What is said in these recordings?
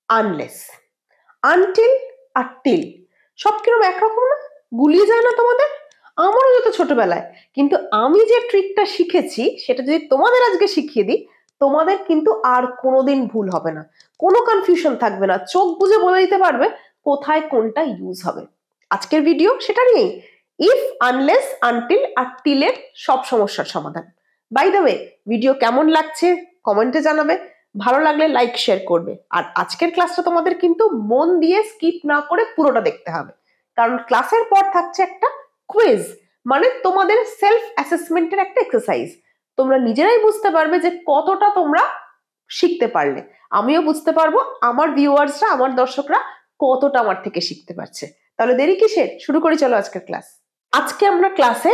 Unless, until আর till সব কিরকম একরকম না, গুলিয়ে যায় না তোমাদের? আমারও যত ছোটবেলায়, কিন্তু আমি যে ট্রিকটা শিখেছি সেটা যদি তোমাদের আজকে শিখিয়ে দিই, তোমাদের কিন্তু আর কোনোদিন ভুল হবে না, কোনো কনফিউশন থাকবে না, চোখ বুজে বলে দিতে পারবে কোথায় কোনটা ইউজ হবে। আজকের ভিডিও সেটা নিয়েই, ইফ, আনলেস, আনটিল আর টিলের সব সমস্যার সমাধান। বাই দ্য ওয়ে, ভিডিও কেমন লাগছে কমেন্টে জানাবে, ভালো লাগলে লাইক শেয়ার করবে। আর আজকের ক্লাসটা তোমাদের কিন্তু মন দিয়ে স্কিপ না করে পুরোটা দেখতে হবে, কারণ ক্লাসের পর থাকছে একটা কুইজ, মানে তোমাদের সেলফ অ্যাসেসমেন্টের একটা এক্সারসাইজ। তোমরা নিজেরাই বুঝতে পারবে যে কতটা তোমরা শিখতে পারলে, আমিও বুঝতে পারবো আমার ভিউয়ার্সরা, আমার দর্শকরা কতটা আমার থেকে শিখতে পারছে। তাহলে দেরি কিসের, শুরু করি চলো আজকের ক্লাস। আজকে আমরা ক্লাসে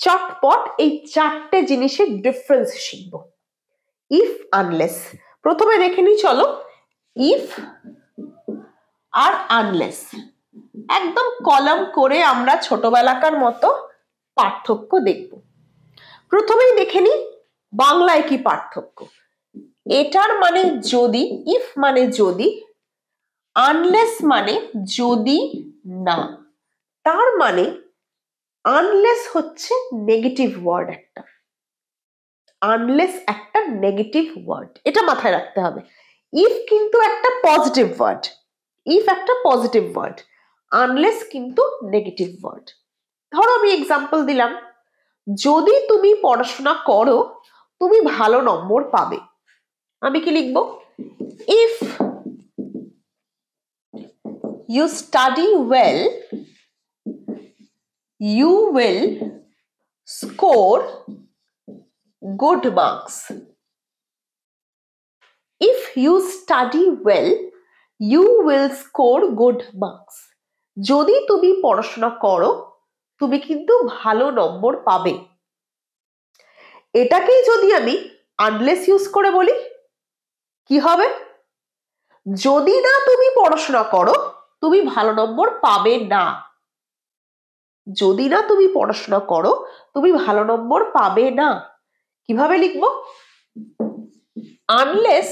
চটপট এই চারটে জিনিসের ডিফারেন্স শিখবো। ইফ, আনলেস, প্রথমে দেখে নিই চলো। ইফ আর আনলেস একদম কলাম করে আমরা ছোটবেলাকার মতো পার্থক্য দেখব। প্রথমেই দেখে নিই বাংলায় কি পার্থক্য। এটার মানে যদি, ইফ মানে যদি, আনলেস মানে যদি না। তার মানে আনলেস হচ্ছে নেগেটিভ ওয়ার্ড একটা, আনলেস একটা নেগেটিভ ওয়ার্ড, এটা মাথায় রাখতে হবে। ইফ কিন্তু একটা পজিটিভ ওয়ার্ড, ইফ একটা পজিটিভ ওয়ার্ড, আনলেস কিন্তু নেগেটিভ ওয়ার্ড। ধরো আমি এক্সাম্পল দিলাম, যদি তুমি পড়াশোনা করো তুমি ভালো নম্বর পাবে। আমি কি লিখবো? If you study well you will score good marks. If you study well, you will score good marks. যদি তুমি পড়াশোনা করো তুমি কিন্তু ভালো নম্বর পাবে। এটাকেই যদি আমি আনলেস ইউজ করে বলি কি হবে? যদি না তুমি পড়াশোনা করো তুমি ভালো নম্বর পাবে না। যদি না তুমি পড়াশোনা করো তুমি ভালো নম্বর পাবে না। কিভাবে লিখবো? Unless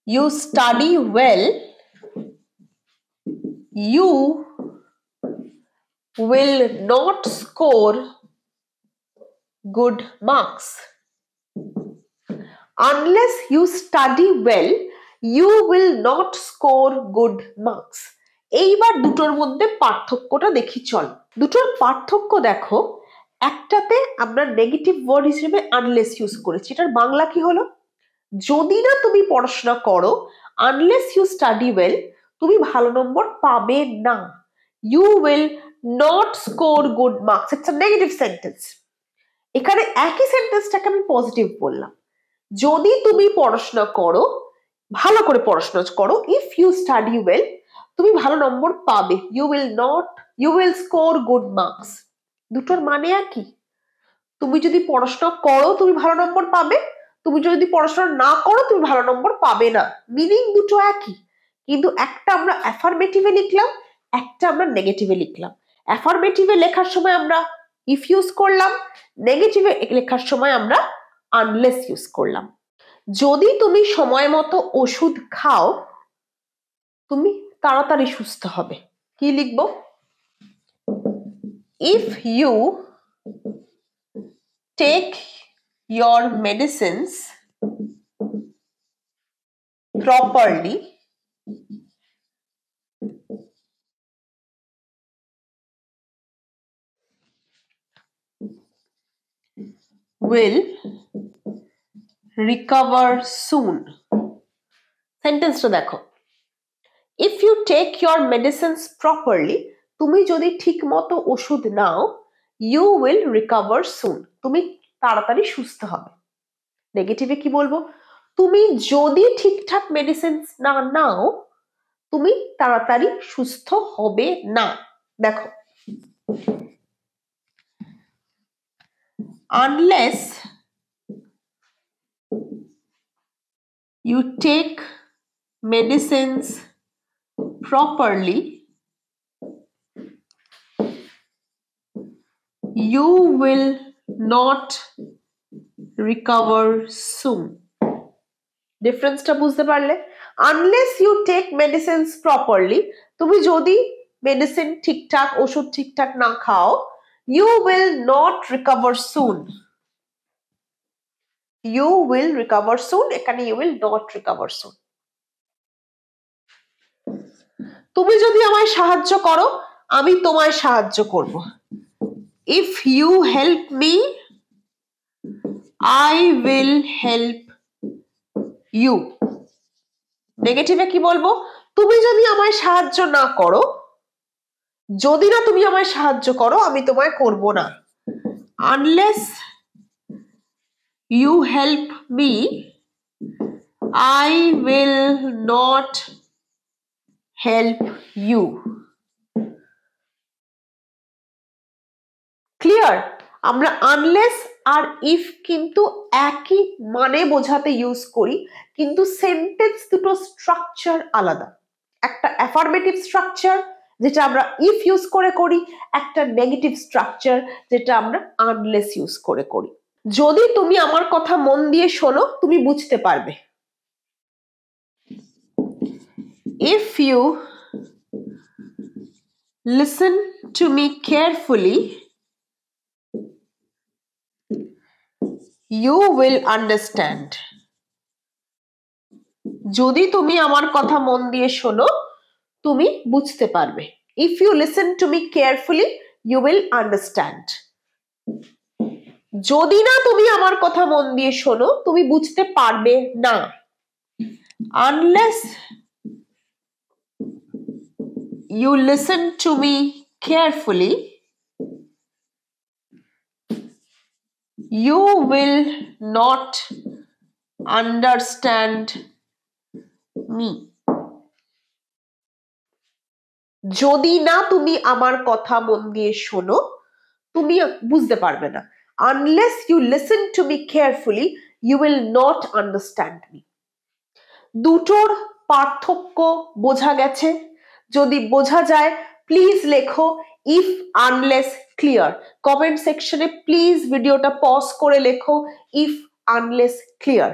you study well, you will not score good marks. Unless you study well, you will not score good marks. এইবার দুটোর মধ্যে পার্থক্যটা দেখি চল। দুটোর পার্থক্য দেখো, একটাতে আমরা নেগেটিভ ওয়ার্ড হিসেবে আনলেস ইউজ করেছি, এটার বাংলা কি হলো? যদি না তুমি পড়াশোনা করো, আনলেস ইউ স্টাডি ওয়েল, তুমি ভালো নম্বর পাবে না। You will not score good marks, it's a negative sentence. এখানে একই সেন্টেন্সটাকে আমি পজিটিভ বললাম। যদি তুমি পড়াশোনা করো, ভালো করে পড়াশোনা করো, ইফ ইউ স্টাডি ওয়েল, তুমি ভালো নম্বর পাবে। You will score good marks. দুটোর মানে একই। তুমি যদি পড়াশোনা করো তুমি ভালো নম্বর পাবে, তুমি যদি পড়াশোনা না করো তুমি ভালো নম্বর পাবে না। মিনিং দুটো একই, কিন্তু একটা আমরা অ্যাফার্মেটিভে লিখলাম, একটা আমরা নেগেটিভে লিখলাম। অ্যাফার্মেটিভে লেখার সময় আমরা ইফ ইউজ করলাম, নেগেটিভে লেখার সময় আমরা আনলেস ইউজ করলাম। যদি তুমি সময় মতো ওষুধ খাও তুমি তাড়াতাড়ি সুস্থ হবে। কি লিখবো? If you take your medicines properly, will recover soon. সেন্টেন্সটা দেখো, if you take your medicines properly, তুমি যদি ঠিক মতো ওষুধ নাও, you will recover soon, তুমি তাড়াতাড়ি সুস্থ হবে। নেগেটিভে কি বলবো? তুমি যদি ঠিকঠাক মেডিসিন না নাও তুমি তাড়াতাড়ি সুস্থ হবে না। দেখো, unless you take medicines properly, you will not recover soon. ডিফারেন্সটা বুঝতে পারলে? Unless you take medicines properly, তুমি যদি মেডিসিন ঠিকঠাক, ওষুধ ঠিকঠাক না খাও, you will not recover soon. You will recover soon, এখানে you will not recover soon. তুমি যদি আমায় সাহায্য করো, আমি তোমায় সাহায্য করব। If you help me, I will help you. নেগেটিভে কি বলবো? তুমি যদি আমায় সাহায্য না করো, যদি না তুমি আমায় সাহায্য করো, আমি তোমায় করব না। Unless you help me, I will not help you. Clear? আমরা আনলেস আর ইফ কিন্তু একই মানে বোঝাতে ইউজ করি, কিন্তু সেন্টেন্স দুটো স্ট্রাকচার আলাদা। একটা অ্যাফার্মেটিভ স্ট্রাকচার যেটা আমরা ইফ ইউজ করে করি, একটা নেগেটিভ স্ট্রাকচার যেটা আমরা আনলেস ইউজ করে করি। যদি তুমি আমার কথা মন দিয়ে শোনো, তুমি বুঝতে পারবে। If you listen to me carefully, you will understand. যদি তুমি আমার কথা মন দিয়ে শোনো, তুমি বুঝতে পারবে। If you listen to me carefully, you will understand. যদি না তুমি আমার কথা মন দিয়ে শোনো, তুমি বুঝতে পারবে না। Unless you listen to me carefully, you will not understand me. যদি না তুমি আমার কথা মন দিয়ে শোনো, তুমি বুঝতে পারবে না। Unless you listen to me carefully, you will not understand me. দুটোর পার্থক্য বোঝা গেছে? যদি বোঝা যায়, প্লিজ লেখো ইফ আনলেস ক্লিয়ার। কমেন্ট সেকশনে প্লিজ ভিডিওটা পজ করে লেখো ইফ আনলেস ক্লিয়ার।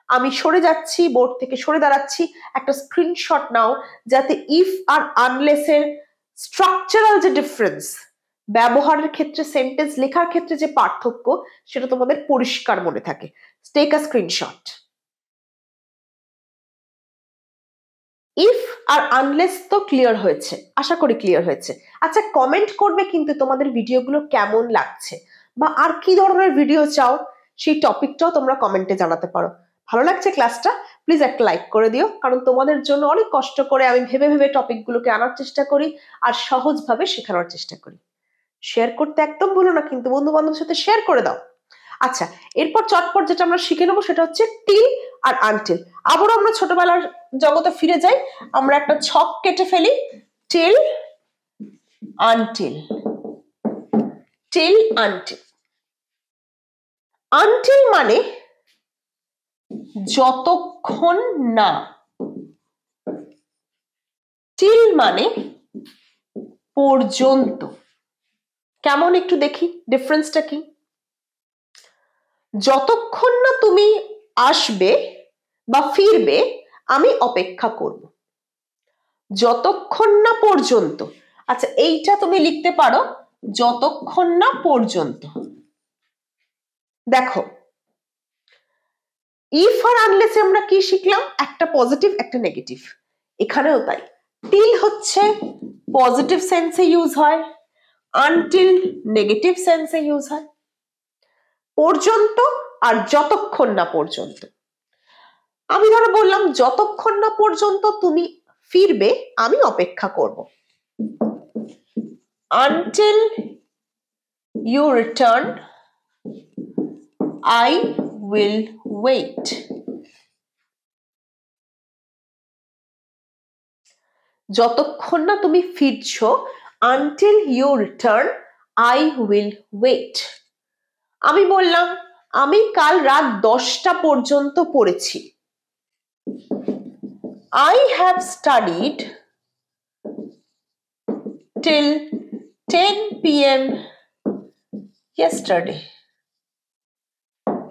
আমি সরে যাচ্ছি, বোর্ড থেকে সরে দাঁড়াচ্ছি, একটা স্ক্রিনশট নাও, যাতে ইফ আর আনলেসের স্ট্রাকচারাল যে ডিফারেন্স, ব্যবহারের ক্ষেত্রে, সেন্টেন্স লেখার ক্ষেত্রে যে পার্থক্য, সেটা তোমাদের পরিষ্কার মনে থাকে। Take a screenshot. ইফ আর আনলেস তো ক্লিয়ার হয়েছে, আশা করি ক্লিয়ার হয়েছে। আচ্ছা, কমেন্ট করবে কিন্তু তোমাদের ভিডিওগুলো কেমন লাগছে, বা আর কি ধরনের ভিডিও চাও, সেই টপিকটাও তোমরা কমেন্টে জানাতে পারো। ভালো লাগছে ক্লাসটা? প্লিজ একটা লাইক করে দিও, কারণ তোমাদের জন্য অনেক কষ্ট করে আমি ভেবে ভেবে টপিকগুলোকে আনার চেষ্টা করি আর সহজভাবে শেখানোর চেষ্টা করি। শেয়ার করতে একদম ভুলো না কিন্তু, বন্ধু বান্ধবের সাথে শেয়ার করে দাও। আচ্ছা, এরপর চটপট যেটা আমরা শিখে নেবো সেটা হচ্ছে টিল আর আনটিল। আবারও আমরা ছোটবেলার জগতে ফিরে যাই, আমরা একটা ছক কেটে ফেলি। Till, until, till, until. Until মানে যতক্ষণ না, টিল মানে পর্যন্ত। কেমন একটু দেখি ডিফারেন্সটা কি? যতক্ষণ না তুমি আসবে বা ফিরবে, আমি অপেক্ষা করব। যতক্ষণ না পর্যন্ত, আচ্ছা এইটা তুমি লিখতে পারো যতক্ষণ না পর্যন্ত। দেখো, ইফ আর আনলেস আমরা কি শিখলাম? একটা পজিটিভ, একটা নেগেটিভ। এখানেও তাই। টিল হচ্ছে পজিটিভ সেন্সে ইউজ হয়, আনটিল নেগেটিভ সেন্সে ইউজ হয়। পর্যন্ত আর যতক্ষণ না পর্যন্ত। আমি ধরো বললাম যতক্ষণ না পর্যন্ত তুমি ফিরবে, আমি অপেক্ষা করব। Until you return, I will wait. যতক্ষণ না তুমি ফিরছো, until you return, I will wait. আমি বললাম আমি কাল রাত 10টা পর্যন্ত পড়েছি। I have studied till 10 p.m. yesterday.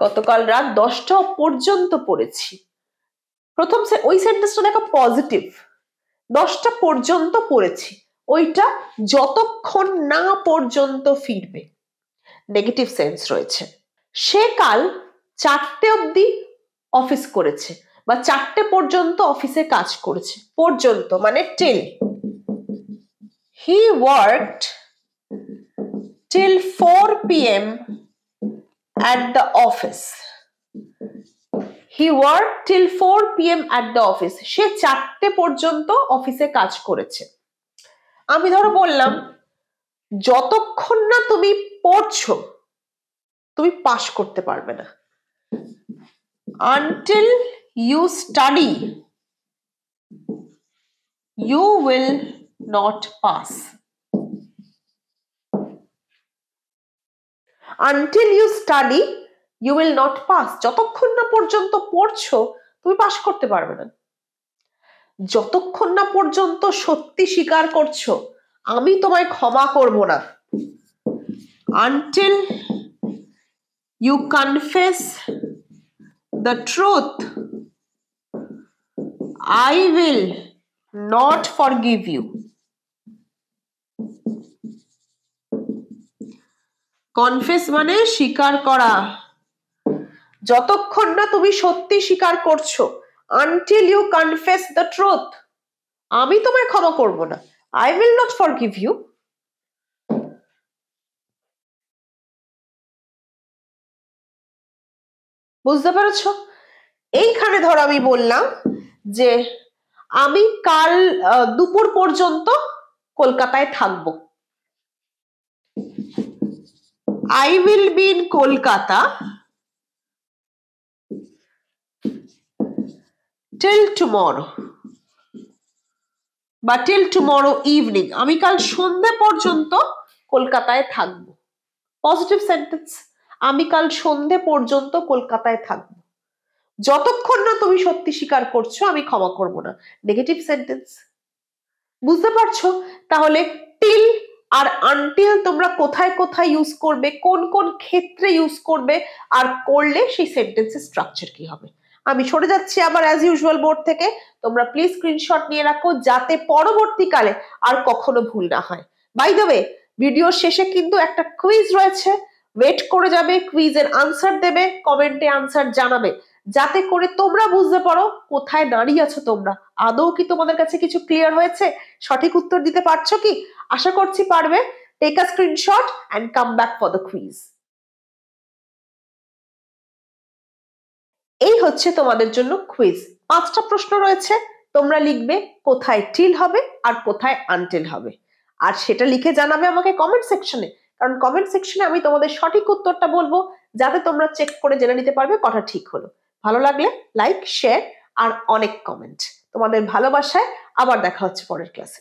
গতকাল রাত 10টা পর্যন্ত পড়েছি। প্রথম ওই সেন্টেন্সটা দেখো পজিটিভ, 10টা পর্যন্ত পড়েছি, ওইটা যতক্ষণ না পর্যন্ত ফিরবে, নেগেটিভ সেন্স রয়েছে। সে কাল 4টে অবধি অফিস করেছে বা 4টে পর্যন্ত অফিসে কাজ করেছে, পর্যন্ত মানে till, he worked till 4 p.m. at the office, he worked till 4 p.m. at the office, সে 4টে পর্যন্ত অফিসে কাজ করেছে। আমি ধরো বললাম যতক্ষণ না তুমি পড়ছো তুমি পাস করতে পারবে না, until you study you will not pass, until you study you will not pass, যতক্ষণ না পর্যন্ত পড়ছো তুমি পাস করতে পারবে না। যতক্ষণ না পর্যন্ত সত্যি স্বীকার করছো আমি তোমায় ক্ষমা করব না, until you confess the truth I will not forgive you, confess মানে স্বীকার করা, যতক্ষণ না তুমি সত্যি স্বীকার করছো, until you confess the truth আমি তোমায় ক্ষমা করব না, I will not forgive you। বুঝতে পেরেছো? এইখানে ধরো আমি বললাম যে আমি কাল দুপুর পর্যন্ত কলকাতায় থাকবো, I will be in Kolkata till tomorrow বা till tomorrow evening, আমি কাল সন্ধ্যে পর্যন্ত কলকাতায় থাকবো, পজিটিভ সেন্টেন্স, আমি কাল সন্ধ্যে পর্যন্ত কলকাতায় থাকবো, যতক্ষণ না তুমি সত্যি স্বীকার করছো আমি ক্ষমা করব না, নেগেটিভ সেন্টেন্স। বুঝতে পারছো? তাহলে till আর until তোমরা কোথায় কোথায় ইউজ করবে, কোন কোন ক্ষেত্রে ইউজ করবে, আর করলে সেই সেন্টেন্সের স্ট্রাকচার কি হবে। আমি সরে যাচ্ছি আবার অ্যাজ ইউজুয়াল বোর্ড থেকে, তোমরা প্লিজ স্ক্রিনশট নিয়ে রাখো যাতে পরবর্তীকালে আর কখনো ভুল না হয়। বাই দ্য ওয়ে, ভিডিওর শেষে কিন্তু একটা কুইজ রয়েছে, ওয়েট করে যাবে, কুইজের আনসার দেবে, কমেন্টে আনসার জানাবে, যাতে করে তোমরা বুঝতে পারো কোথায় দাঁড়িয়ে আছো তোমরা, আদৌ কি তোমাদের কাছে কিছু ক্লিয়ার হয়েছে, সঠিক উত্তর দিতে পারছো কি? আশা করছি পারবে। Take a screenshot and come back for the quiz. এই হচ্ছে তোমাদের জন্য কুইজ। 5টা প্রশ্ন রয়েছে, তোমরা লিখবে কোথায় টিল হবে আর কোথায় আনটিল হবে, আর সেটা লিখে জানাবে আমাকে কমেন্ট সেকশনে, কারণ কমেন্ট সেকশনে আমি তোমাদের সঠিক উত্তরটা বলবো, যাতে তোমরা চেক করে জেনে নিতে পারবে কটা ঠিক হলো। ভালো লাগলে লাইক, শেয়ার আর অনেক কমেন্ট। তোমাদের ভালোবাসায় আবার দেখা হচ্ছে পরের ক্লাসে।